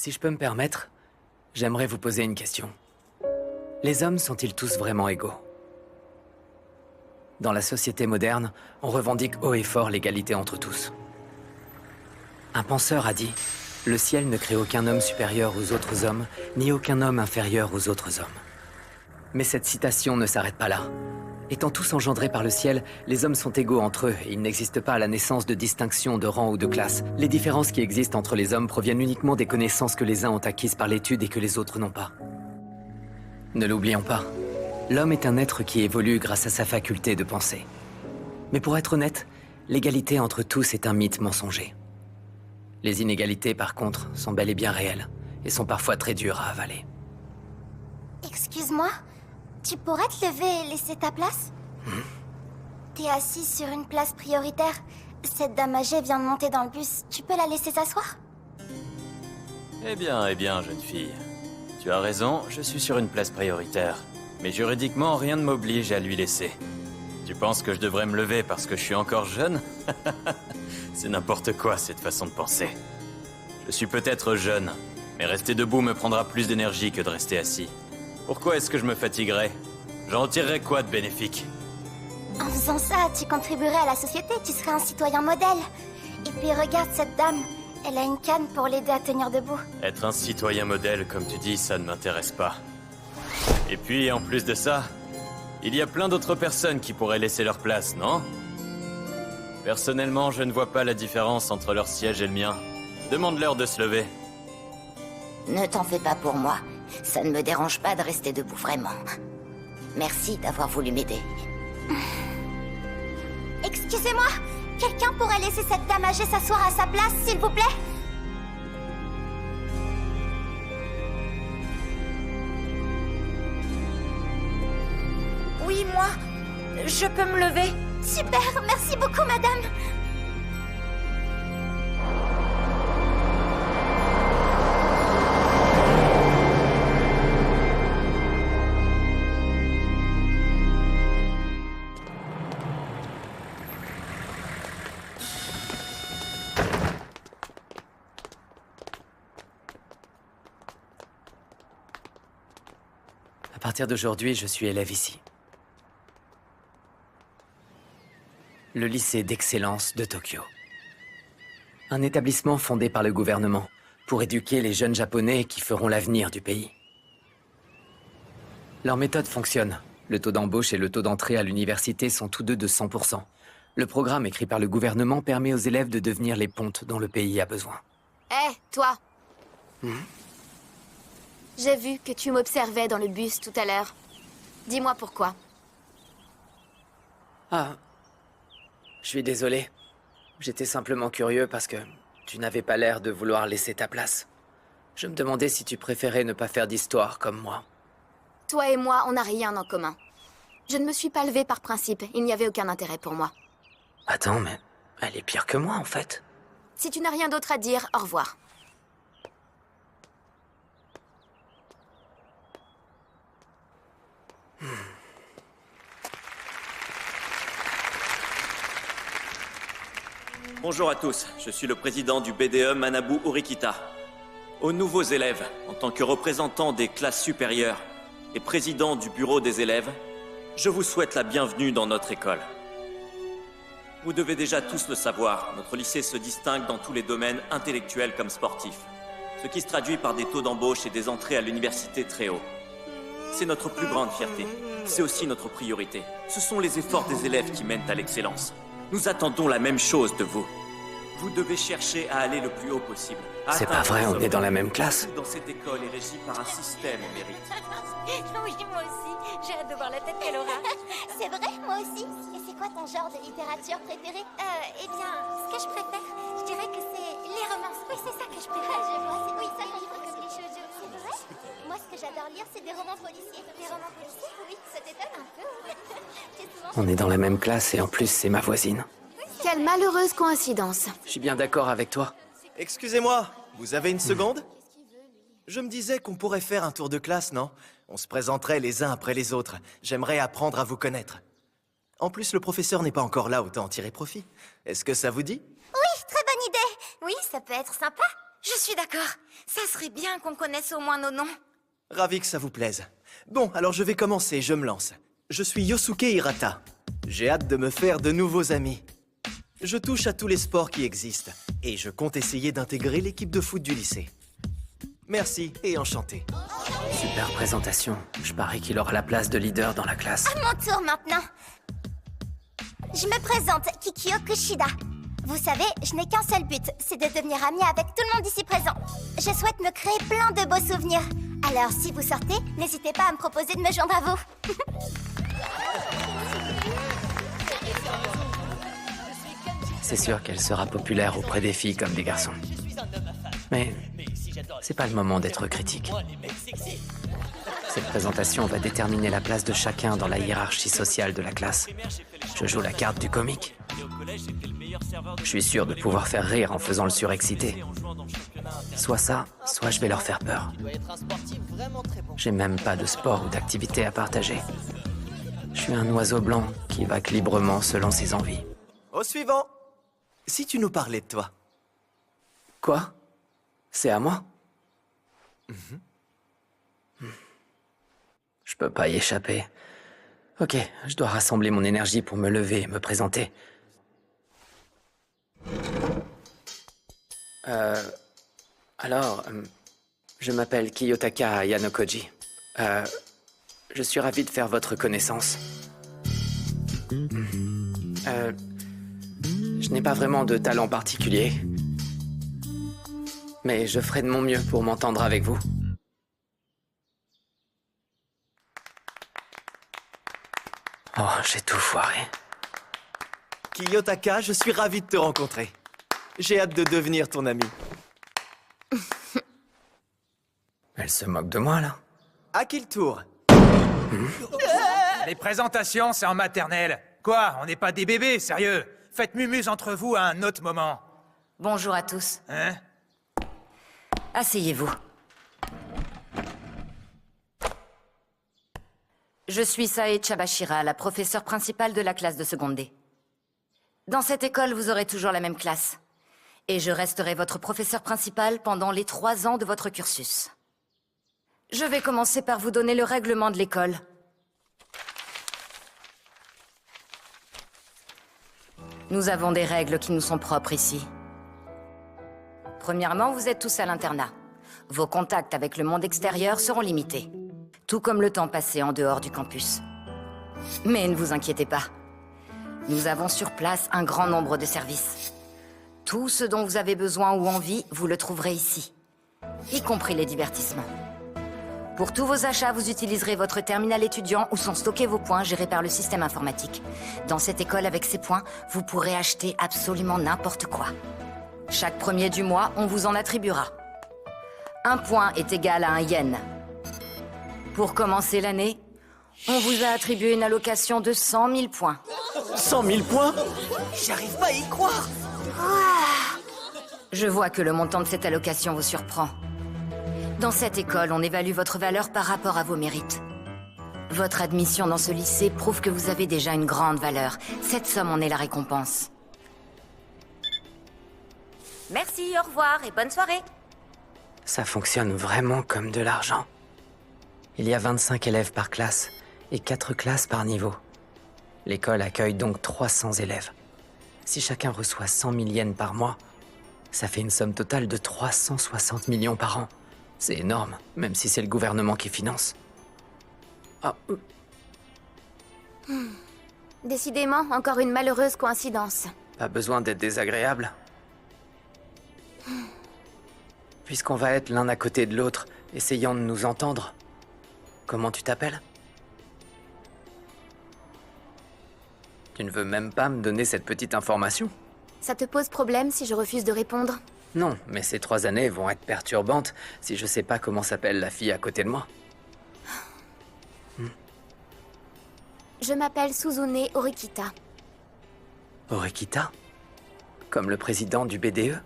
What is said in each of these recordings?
Si je peux me permettre, j'aimerais vous poser une question. Les hommes sont-ils tous vraiment égaux? Dans la société moderne, on revendique haut et fort l'égalité entre tous. Un penseur a dit « Le ciel ne crée aucun homme supérieur aux autres hommes, ni aucun homme inférieur aux autres hommes. » Mais cette citation ne s'arrête pas là. Étant tous engendrés par le ciel, les hommes sont égaux entre eux et il n'existe pas à la naissance de distinction de rang ou de classe. Les différences qui existent entre les hommes proviennent uniquement des connaissances que les uns ont acquises par l'étude et que les autres n'ont pas. Ne l'oublions pas, l'homme est un être qui évolue grâce à sa faculté de penser. Mais pour être honnête, l'égalité entre tous est un mythe mensonger. Les inégalités, par contre, sont bel et bien réelles et sont parfois très dures à avaler. Excuse-moi, tu pourrais te lever et laisser ta place? T'es assis sur une place prioritaire. Cette dame âgée vient de monter dans le bus. Tu peux la laisser s'asseoir? Eh bien, jeune fille. Tu as raison, je suis sur une place prioritaire. Mais juridiquement, rien ne m'oblige à lui laisser. Tu penses que je devrais me lever parce que je suis encore jeune? C'est n'importe quoi, cette façon de penser. Je suis peut-être jeune, mais rester debout me prendra plus d'énergie que de rester assis. Pourquoi est-ce que je me fatiguerais? J'en retirerais quoi de bénéfique? En faisant ça, tu contribuerais à la société, tu serais un citoyen modèle. Et puis regarde cette dame, elle a une canne pour l'aider à tenir debout. Être un citoyen modèle, comme tu dis, ça ne m'intéresse pas. Et puis, en plus de ça, il y a plein d'autres personnes qui pourraient laisser leur place, non? Personnellement, je ne vois pas la différence entre leur siège et le mien. Demande-leur de se lever. Ne t'en fais pas pour moi. Ça ne me dérange pas de rester debout, vraiment. Merci d'avoir voulu m'aider. Excusez-moi, quelqu'un pourrait laisser cette dame âgée s'asseoir à sa place, s'il vous plaît? Oui, moi. Je peux me lever. Super, merci beaucoup, madame. À partir d'aujourd'hui, je suis élève ici. Le lycée d'excellence de Tokyo. Un établissement fondé par le gouvernement pour éduquer les jeunes japonais qui feront l'avenir du pays. Leur méthode fonctionne. Le taux d'embauche et le taux d'entrée à l'université sont tous deux de 100%. Le programme écrit par le gouvernement permet aux élèves de devenir les pontes dont le pays a besoin. Hé, toi. J'ai vu que tu m'observais dans le bus tout à l'heure. Dis-moi pourquoi. Ah, je suis désolé. J'étais simplement curieux parce que tu n'avais pas l'air de vouloir laisser ta place. Je me demandais si tu préférais ne pas faire d'histoire comme moi. Toi et moi, on n'a rien en commun. Je ne me suis pas levée par principe. Il n'y avait aucun intérêt pour moi. Attends, mais elle est pire que moi, en fait. Si tu n'as rien d'autre à dire, au revoir. Bonjour à tous, je suis le président du BDE Manabu Urikita. Aux nouveaux élèves, en tant que représentant des classes supérieures et président du bureau des élèves, je vous souhaite la bienvenue dans notre école. Vous devez déjà tous le savoir, notre lycée se distingue dans tous les domaines intellectuels comme sportifs, ce qui se traduit par des taux d'embauche et des entrées à l'université très hauts. C'est notre plus grande fierté, c'est aussi notre priorité. Ce sont les efforts des élèves qui mènent à l'excellence. Nous attendons la même chose de vous. Vous devez chercher à aller le plus haut possible. C'est pas vrai, on est dans la même classe. Dans cette école est régie par un système au mérite. Oui, moi aussi. J'ai hâte de voir la tête qu'elle aura. C'est vrai, moi aussi. Et c'est quoi ton genre de littérature préféré? Eh bien, ce que je préfère, je dirais que c'est les romances. Oui, c'est ça que je préfère. Je vois, c'est oui, ça que je préfère comme les shoujo. C'est vrai? Moi, ce que j'adore lire, c'est des romans policiers. Des romans policiers? Oui, ça t'étonne un peu. On est dans la même classe et en plus, c'est ma voisine. Quelle malheureuse coïncidence. Je suis bien d'accord avec toi. Excusez-moi, vous avez une seconde? Je me disais qu'on pourrait faire un tour de classe, non? On se présenterait les uns après les autres. J'aimerais apprendre à vous connaître. En plus, le professeur n'est pas encore là, autant en tirer profit. Est-ce que ça vous dit? Oui, très bonne idée. Oui, ça peut être sympa. Je suis d'accord. Ça serait bien qu'on connaisse au moins nos noms. Ravi que ça vous plaise. Bon, alors je vais commencer, je me lance. Je suis Yosuke Hirata. J'ai hâte de me faire de nouveaux amis. Je touche à tous les sports qui existent, et je compte essayer d'intégrer l'équipe de foot du lycée. Merci et enchanté. Super présentation. Je parie qu'il aura la place de leader dans la classe. Mon tour maintenant. Je me présente, Kikyo Kushida. Vous savez, je n'ai qu'un seul but, c'est de devenir amie avec tout le monde ici présent. Je souhaite me créer plein de beaux souvenirs. Alors, si vous sortez, n'hésitez pas à me proposer de me joindre à vous. C'est sûr qu'elle sera populaire auprès des filles comme des garçons. Mais c'est pas le moment d'être critique. Cette présentation va déterminer la place de chacun dans la hiérarchie sociale de la classe. Je joue la carte du comique. Je suis sûr de pouvoir faire rire en faisant le surexcité. Soit ça, soit je vais leur faire peur. J'ai même pas de sport ou d'activité à partager. Je suis un oiseau blanc qui vague librement selon ses envies. Au suivant. Si tu nous parlais de toi. Quoi? C'est à moi? Je peux pas y échapper. Ok, je dois rassembler mon énergie pour me lever et me présenter. Je m'appelle Kiyotaka Yanokoji. Je suis ravi de faire votre connaissance. Je n'ai pas vraiment de talent particulier. Mais je ferai de mon mieux pour m'entendre avec vous. Oh, j'ai tout foiré. Kiyotaka, je suis ravi de te rencontrer. J'ai hâte de devenir ton ami. Elle se moque de moi, là? À qui le tour? Les présentations, c'est en maternelle. Quoi, on n'est pas des bébés, sérieux? Faites mumuse entre vous à un autre moment. Bonjour à tous. Hein? Asseyez-vous. Je suis Sae Chabashira, la professeure principale de la classe de seconde D. Dans cette école, vous aurez toujours la même classe. Et je resterai votre professeur principal pendant les 3 ans de votre cursus. Je vais commencer par vous donner le règlement de l'école. Nous avons des règles qui nous sont propres ici. Premièrement, vous êtes tous à l'internat. Vos contacts avec le monde extérieur seront limités, tout comme le temps passé en dehors du campus. Mais ne vous inquiétez pas. Nous avons sur place un grand nombre de services. Tout ce dont vous avez besoin ou envie, vous le trouverez ici, y compris les divertissements. Pour tous vos achats, vous utiliserez votre terminal étudiant où sont stockés vos points gérés par le système informatique. Dans cette école, avec ces points, vous pourrez acheter absolument n'importe quoi. Chaque premier du mois, on vous en attribuera. 1 point est égal à 1 yen. Pour commencer l'année, on vous a attribué une allocation de 100 000 points. 100 000 points? J'arrive pas à y croire. Je vois que le montant de cette allocation vous surprend. Dans cette école, on évalue votre valeur par rapport à vos mérites. Votre admission dans ce lycée prouve que vous avez déjà une grande valeur. Cette somme en est la récompense. Merci, au revoir et bonne soirée. Ça fonctionne vraiment comme de l'argent. Il y a 25 élèves par classe et 4 classes par niveau. L'école accueille donc 300 élèves. Si chacun reçoit 100 000 yens par mois, ça fait une somme totale de 360 millions par an. C'est énorme, même si c'est le gouvernement qui finance. Ah, Décidément, encore une malheureuse coïncidence. pas besoin d'être désagréable. Puisqu'on va être l'un à côté de l'autre, essayant de nous entendre. Comment tu t'appelles? Tu ne veux même pas me donner cette petite information? Ça te pose problème si je refuse de répondre? Non, mais ces 3 années vont être perturbantes si je sais pas comment s'appelle la fille à côté de moi. Je m'appelle Suzune Orikita. Orikita? Comme le président du BDE?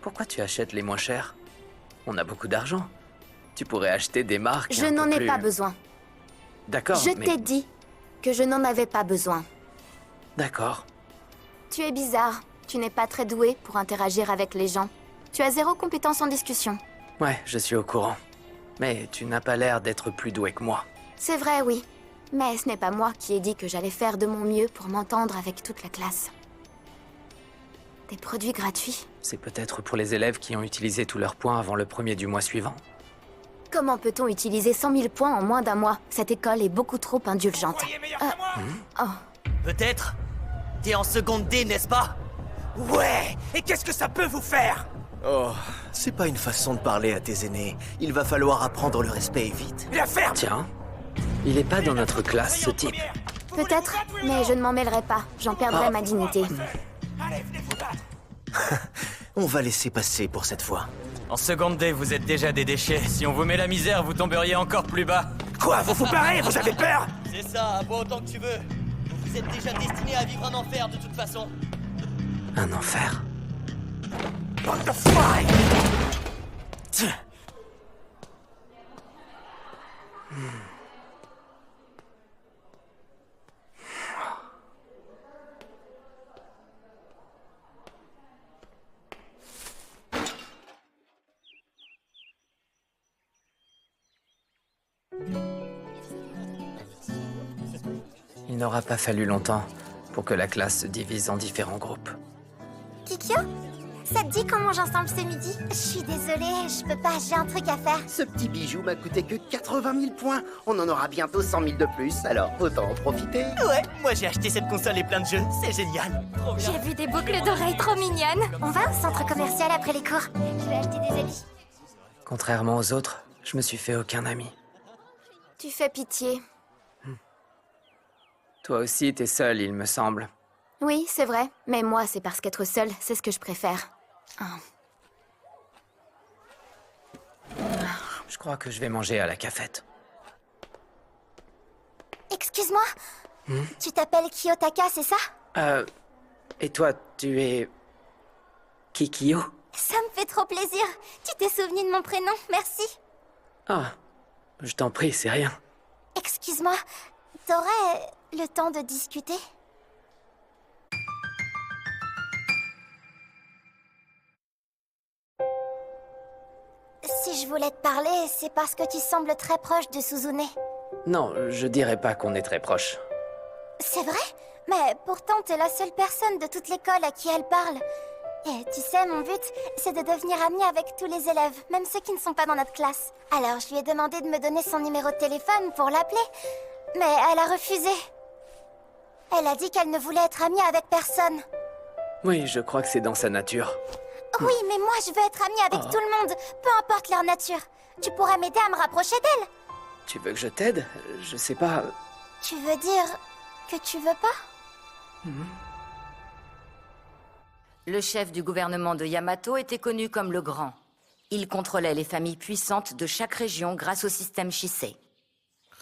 Pourquoi tu achètes les moins chers? On a beaucoup d'argent. Tu pourrais acheter des marques. Je un peu n'en ai plus- pas besoin. D'accord, Je mais... t'ai dit que je n'en avais pas besoin. D'accord. Tu es bizarre. Tu n'es pas très doué pour interagir avec les gens. Tu as 0 compétence en discussion. Ouais, je suis au courant. Mais tu n'as pas l'air d'être plus doué que moi. C'est vrai, oui. Mais ce n'est pas moi qui ai dit que j'allais faire de mon mieux pour m'entendre avec toute la classe. Des produits gratuits? C'est peut-être pour les élèves qui ont utilisé tous leurs points avant le 1er du mois suivant. Comment peut-on utiliser 100 000 points en moins d'un mois? Cette école est beaucoup trop indulgente. Peut-être? T'es en seconde D, n'est-ce pas? Ouais. Et qu'est-ce que ça peut vous faire? Oh, c'est pas une façon de parler à tes aînés. Il va falloir apprendre le respect vite. La ferme. Tiens, il est pas dans notre classe, ce type. Peut-être, mais je ne m'en mêlerai pas. J'en perdrai ma dignité. Allez, venez vous battre. On va laisser passer pour cette fois. En seconde D, vous êtes déjà des déchets. Si on vous met la misère, vous tomberiez encore plus bas. Quoi, vous vous barrez? Vous avez peur? C'est ça, bois autant que tu veux. Vous êtes déjà destiné à vivre un enfer de toute façon. Un enfer. What the fuck? Il n'aura pas fallu longtemps pour que la classe se divise en différents groupes. Kikyo, ça te dit qu'on mange ensemble ce midi? Je suis désolée, je peux pas, j'ai un truc à faire. Ce petit bijou m'a coûté que 80 000 points. On en aura bientôt 100 000 de plus, alors autant en profiter. Ouais, moi j'ai acheté cette console et plein de jeux, c'est génial. Trop bien. J'ai vu des boucles d'oreilles trop mignonnes. On va au centre commercial après les cours. Je vais acheter des habits. Contrairement aux autres, je me suis fait aucun ami. Tu fais pitié. Toi aussi, t'es seul, il me semble. Oui, c'est vrai. Mais moi, c'est parce qu'être seule, c'est ce que je préfère. Je crois que je vais manger à la cafette. Excuse-moi, tu t'appelles Kiyotaka, c'est ça? Et toi, tu es... Kikyo? Ça me fait trop plaisir. Tu t'es souvenu de mon prénom, merci. Ah, je t'en prie, c'est rien. Excuse-moi, t'aurais le temps de discuter? Si je voulais te parler, c'est parce que tu sembles très proche de Suzune. Non, je dirais pas qu'on est très proches. C'est vrai? Mais pourtant, t'es la seule personne de toute l'école à qui elle parle. Et tu sais, mon but, c'est de devenir amie avec tous les élèves, même ceux qui ne sont pas dans notre classe. Alors, je lui ai demandé de me donner son numéro de téléphone pour l'appeler, mais elle a refusé. Elle a dit qu'elle ne voulait être amie avec personne. Oui, je crois que c'est dans sa nature. Oui, mais moi, je veux être amie avec tout le monde, peu importe leur nature. Tu pourrais m'aider à me rapprocher d'elle. Tu veux que je t'aide? Je sais pas... Tu veux dire que tu veux pas? Le chef du gouvernement de Yamato était connu comme le Grand. Il contrôlait les familles puissantes de chaque région grâce au système Shisei.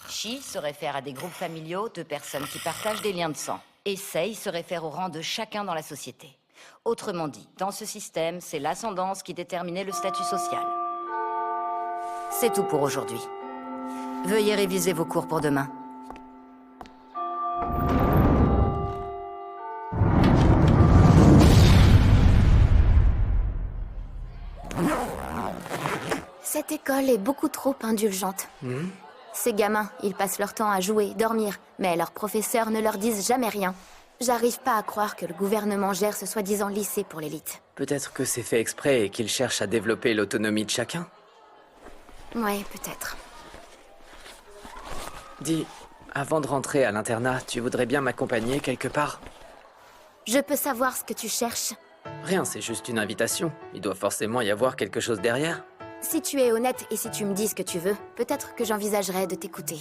Shi se réfère à des groupes familiaux de personnes qui partagent des liens de sang. Et Sei se réfère au rang de chacun dans la société. Autrement dit, dans ce système, c'est l'ascendance qui déterminait le statut social. C'est tout pour aujourd'hui. Veuillez réviser vos cours pour demain. Cette école est beaucoup trop indulgente. Ces gamins, ils passent leur temps à jouer, dormir, mais leurs professeurs ne leur disent jamais rien. J'arrive pas à croire que le gouvernement gère ce soi-disant lycée pour l'élite. Peut-être que c'est fait exprès et qu'ils cherchent à développer l'autonomie de chacun. Ouais, peut-être. Dis, avant de rentrer à l'internat, tu voudrais bien m'accompagner quelque part? Je peux savoir ce que tu cherches. Rien, c'est juste une invitation. Il doit forcément y avoir quelque chose derrière. Si tu es honnête et si tu me dis ce que tu veux, peut-être que j'envisagerais de t'écouter.